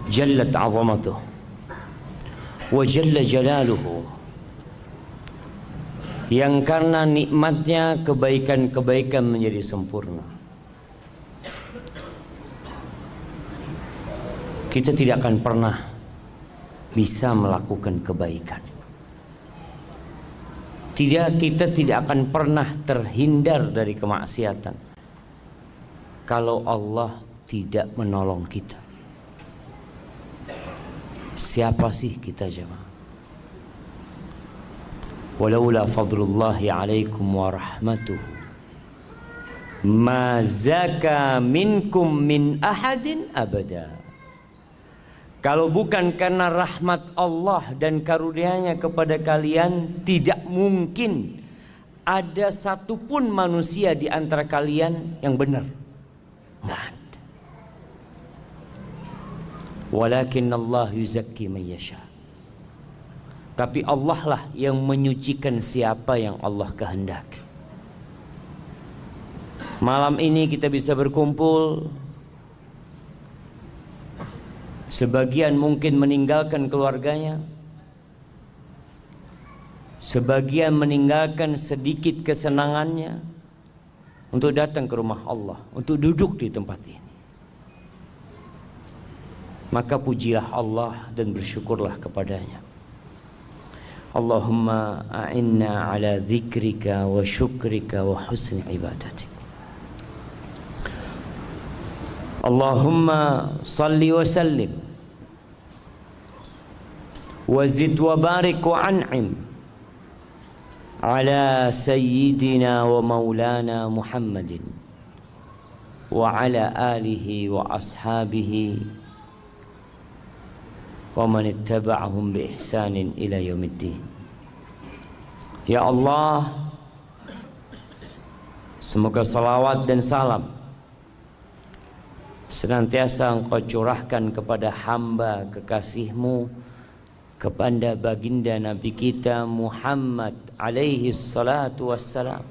jallat 'azamatuh wa jalla jalaluhu, yang karena nikmatnya kebaikan-kebaikan menjadi sempurna. Kita tidak akan pernah bisa melakukan kebaikan. Kita tidak akan pernah terhindar dari kemaksiatan kalau Allah tidak menolong kita. Siapa sih kita jemaah? Walaula fadlullahi alaikum wa rahmatuhu ma zaka minkum min ahadin abada. Kalau bukan karena rahmat Allah dan karunia-Nya kepada kalian, tidak mungkin ada satupun manusia di antara kalian yang benar. Nggak ada. Walakin Allah yuzakki man yasha. Tapi Allah lah yang menyucikan siapa yang Allah kehendaki. Malam ini kita bisa berkumpul. Sebagian mungkin meninggalkan keluarganya, sebagian meninggalkan sedikit kesenangannya untuk datang ke rumah Allah, untuk duduk di tempat ini. Maka pujilah Allah dan bersyukurlah kepadanya. Allahumma a'inna ala dzikrika wa syukrika wa husni ibadatik. Allahumma salli wa sallim wa zid wa barik wa an'im ala sayyidina wa maulana Muhammadin wa ala alihi wa ashabihi wa man ittaba'ahum bi ihsanin ila yaumiddin. Ya Allah, semoga salawat dan salam senantiasa Engkau curahkan kepada hamba kekasih-Mu, kepada baginda Nabi kita Muhammad alaihi salatu wassalam,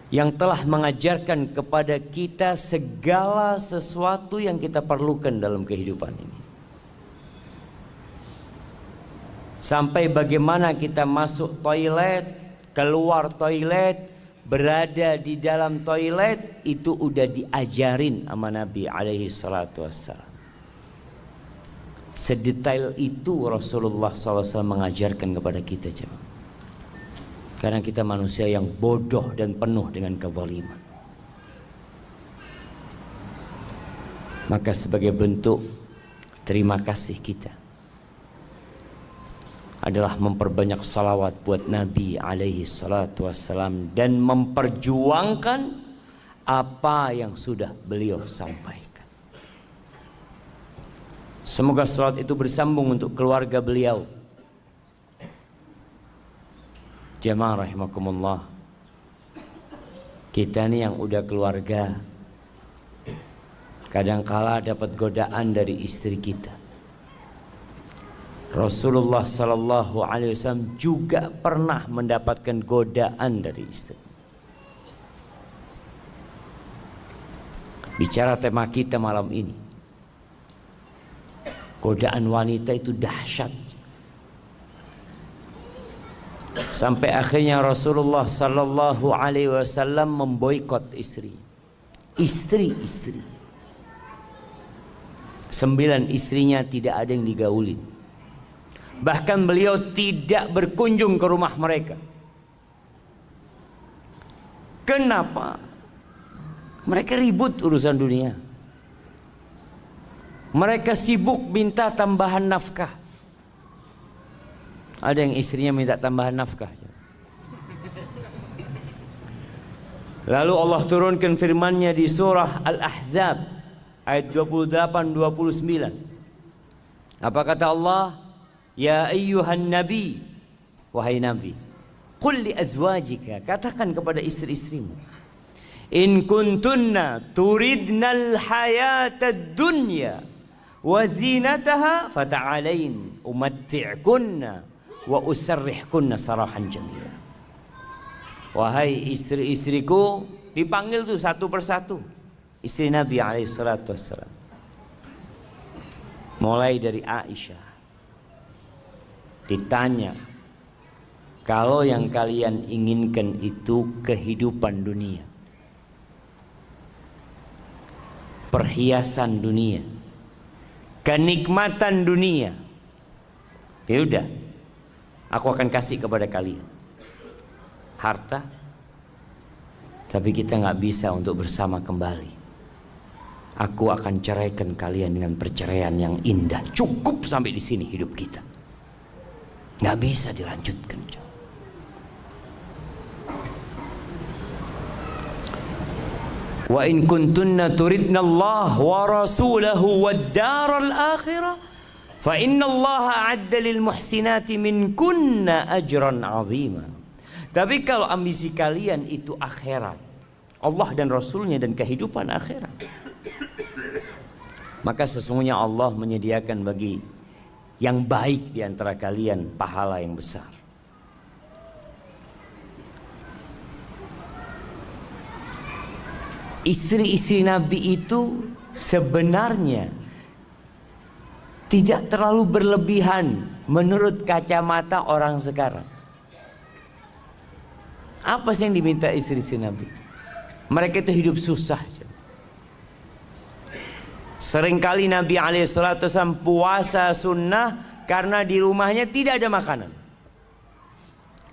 yang telah mengajarkan kepada kita segala sesuatu yang kita perlukan dalam kehidupan ini. Sampai bagaimana kita masuk toilet, keluar toilet, berada di dalam toilet, itu udah diajarin sama Nabi alaihi salatu wassalam. Sedetail itu Rasulullah SAW mengajarkan kepada kita, jemaah. Karena kita manusia yang bodoh dan penuh dengan kezaliman. Maka sebagai bentuk terima kasih kita adalah memperbanyak salawat buat Nabi alaihi salatu wassalam dan memperjuangkan apa yang sudah beliau sampaikan. Semoga salawat itu bersambung untuk keluarga beliau. Jemaah rahimakumullah, kita nih yang udah keluarga kadangkala dapat godaan dari istri kita. Rasulullah sallallahu alaihi wasallam juga pernah mendapatkan godaan dari istri. Bicara tema kita malam ini, godaan wanita itu dahsyat. Sampai akhirnya Rasulullah sallallahu alaihi wasallam memboikot istri. Istri-istri. 9 istrinya tidak ada yang digaulin. Bahkan beliau tidak berkunjung ke rumah mereka. Kenapa? Mereka ribut urusan dunia. Mereka sibuk minta tambahan nafkah. Ada yang istrinya minta tambahan nafkah. Lalu Allah turunkan firman-Nya di surah Al-Ahzab ayat 28-29. Apa kata Allah? Ya ayyuhan nabi, wahai nabi, qul li azwajika, katakan kepada istri-istrimu, in kuntunna turidnal hayatad dunya wa zinataha fata'alain umatti'kunna wa usarrihkunna sarahan jamila. Wahai istri-istriku, dipanggil tuh satu persatu istri Nabi alaihi salatu wassalam. mulai dari Aisyah, ditanya, kalau yang kalian inginkan itu kehidupan dunia, perhiasan dunia, kenikmatan dunia, ya udah, aku akan kasih kepada kalian harta, tapi kita nggak bisa untuk bersama kembali. Aku akan ceraikan kalian dengan perceraian yang indah. Cukup sampai di sini hidup kita, nggak bisa dilanjutkan. Wa in kuntunna turidna Allah wa rasulahu wad daral akhirah fa inna Allah a'adda lil muhsinati minkunna ajran 'azima. Tapi kalau ambisi kalian itu akhirat, Allah dan Rasulnya dan kehidupan akhirat, maka sesungguhnya Allah menyediakan bagi yang baik di antara kalian pahala yang besar. Istri-istri Nabi itu sebenarnya tidak terlalu berlebihan menurut kacamata orang sekarang. Apa sih yang diminta istri-istri Nabi? Mereka itu hidup susah. Seringkali Nabi SAW puasa sunnah karena di rumahnya tidak ada makanan.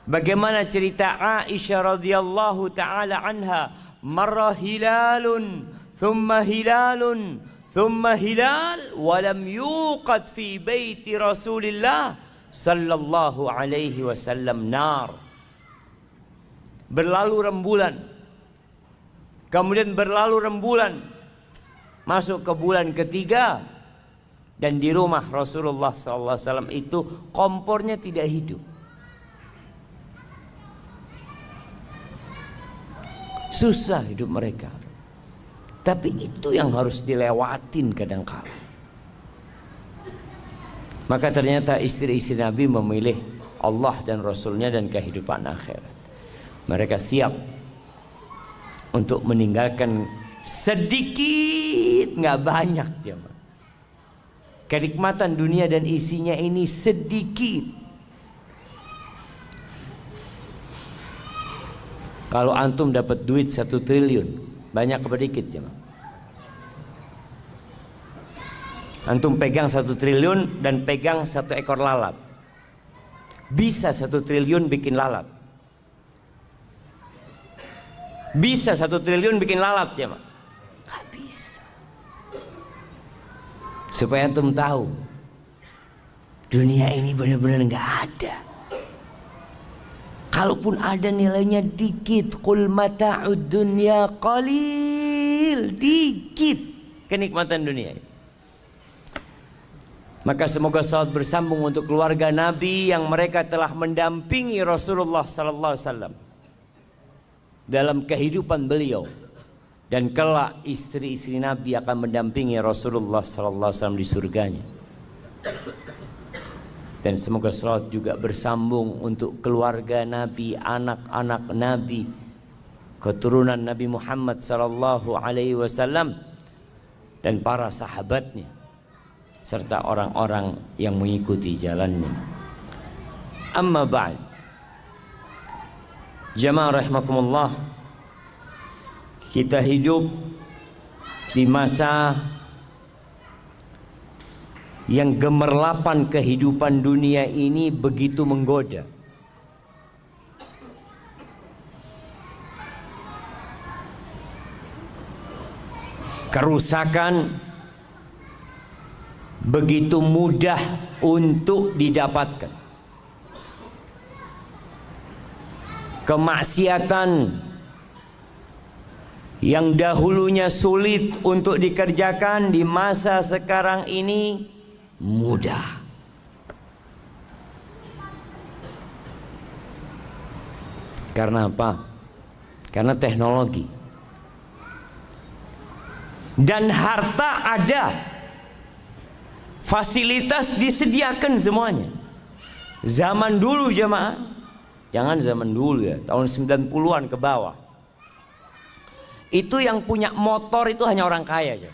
Bagaimana cerita Aisyah radhiyallahu taala anha, marra hilalun thumma hilalun thumma hilal wa lam yuqad fi baiti Rasulillah sallallahu alaihi wasallam nar. Berlalu rembulan, kemudian berlalu rembulan, masuk ke bulan ketiga, dan di rumah Rasulullah SAW itu kompornya tidak hidup. Susah hidup mereka. Tapi itu yang harus dilewatin kadang-kala. Maka ternyata istri-istri Nabi memilih Allah dan Rasulnya dan kehidupan akhirat. Mereka siap untuk meninggalkan sedikit, nggak banyak jemaah. Kenikmatan dunia dan isinya ini sedikit. Kalau antum dapat duit 1 triliun, banyak apa dikit jemaah? Antum pegang 1 triliun dan pegang 1 ekor lalat, bisa 1 triliun bikin lalat? Bisa 1 triliun bikin lalat jemaah? Gak bisa. Supaya antum tahu, dunia ini benar-benar gak ada. Kalaupun ada nilainya dikit. Qul mata'ud dunya qalil. Dikit kenikmatan dunia. Maka semoga salat bersambung untuk keluarga Nabi yang mereka telah mendampingi Rasulullah sallallahu alaihi wasallam dalam kehidupan beliau, dan kelak istri-istri Nabi akan mendampingi Rasulullah sallallahu alaihi wasallam di surganya. Dan semoga salat juga bersambung untuk keluarga Nabi, anak-anak Nabi, keturunan Nabi Muhammad sallallahu alaihi wasallam dan para sahabatnya serta orang-orang yang mengikuti jalannya. Amma ba'd. Jamaah rahimakumullah, kita hidup di masa yang gemerlapan kehidupan dunia ini begitu menggoda. Kerusakan begitu mudah untuk didapatkan. Kemaksiatan yang dahulunya sulit untuk dikerjakan di masa sekarang ini mudah. Karena apa? Karena teknologi dan harta ada, fasilitas disediakan semuanya. Zaman dulu jemaah, jangan zaman dulu ya, tahun 90-an ke bawah, itu yang punya motor itu hanya orang kaya aja.